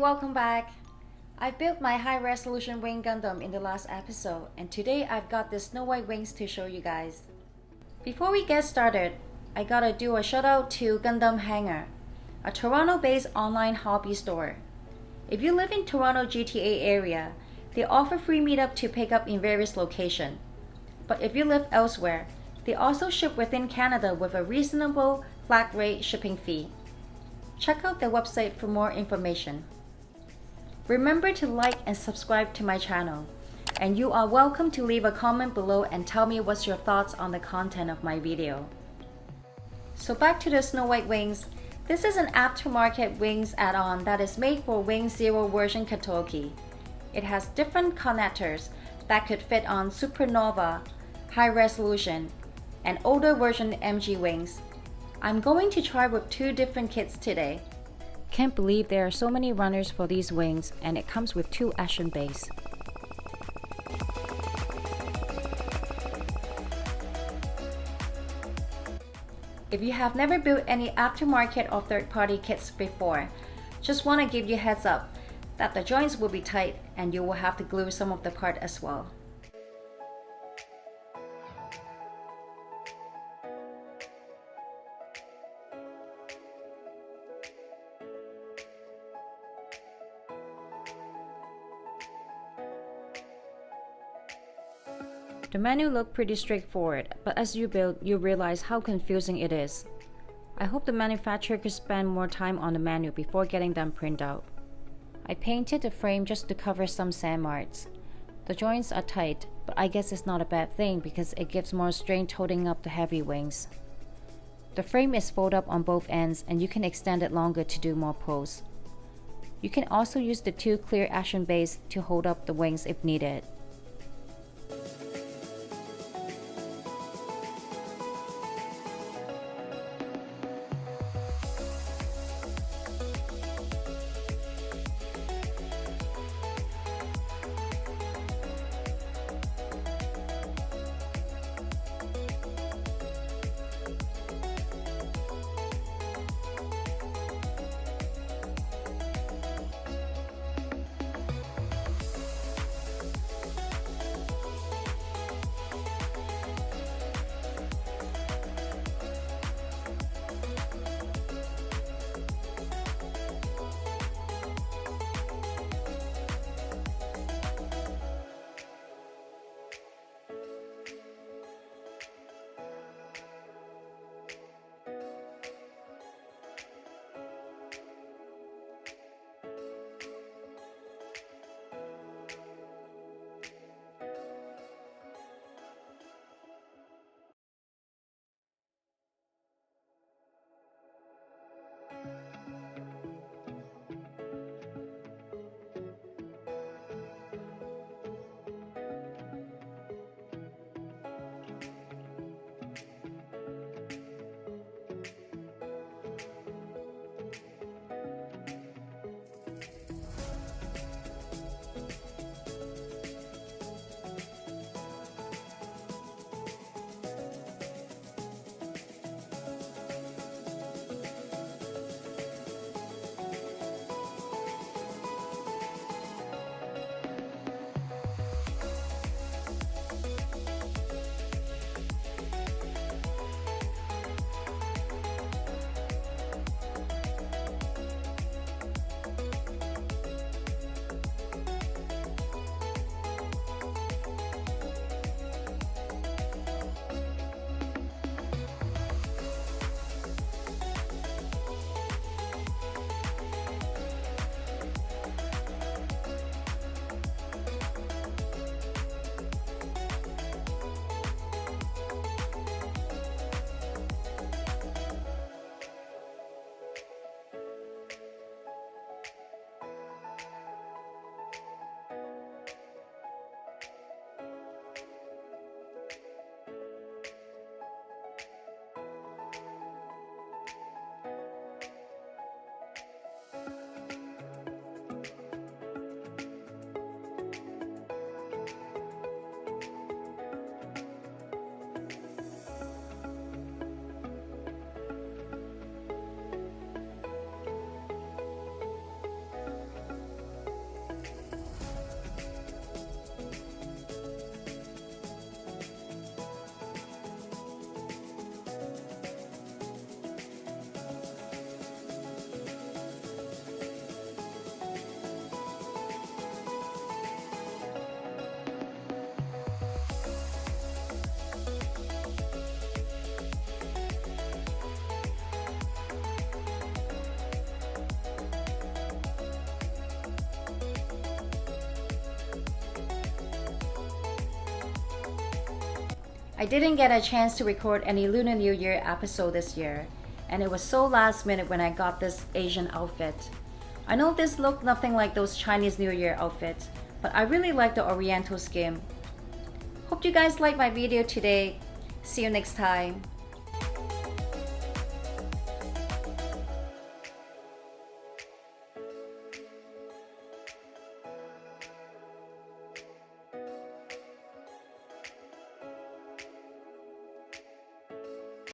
welcome back! I built my high-resolution wing Gundam in the last episode, and today I've got the Snow White wings to show you guys. Before we get started, I gotta do a shout out to Gundam Hangar, a Toronto-based online hobby store. If you live in Toronto GTA area, they offer free meetup to pick up in various locations. But if you live elsewhere, they also ship within Canada with a reasonable flat rate shipping fee. Check out their website for more information. Remember to like and subscribe to my channel, and you are welcome to leave a comment below and tell me what's your thoughts on the content of my video. So back to the Snow White wings. This is an aftermarket wings add-on that is made for WingZero version Katoki. It has different connectors that could fit on Supernova, high resolution, and older version MG wings. I'm going to try with two different kits today. Can't believe there are so many runners for these wings, and it comes with two action bays. If you have never built any aftermarket or third-party kits before, just want to give you a heads up that the joints will be tight and you will have to glue some of the part as well. The menu looked pretty straightforward, but as you build, you realize how confusing it is. I hope the manufacturer could spend more time on the menu before getting them printed out. I painted the frame just to cover some sand marks. The joints are tight, but I guess it's not a bad thing because it gives more strength holding up the heavy wings. The frame is folded up on both ends and you can extend it longer to do more pulls. You can also use the two clear action bays to hold up the wings if needed. I didn't get a chance to record any Lunar New Year episode this year, and it was so last minute when I got this Asian outfit. I know this looked nothing like those Chinese New Year outfits, but I really like the Oriental scheme. Hope you guys liked my video today. See you next time.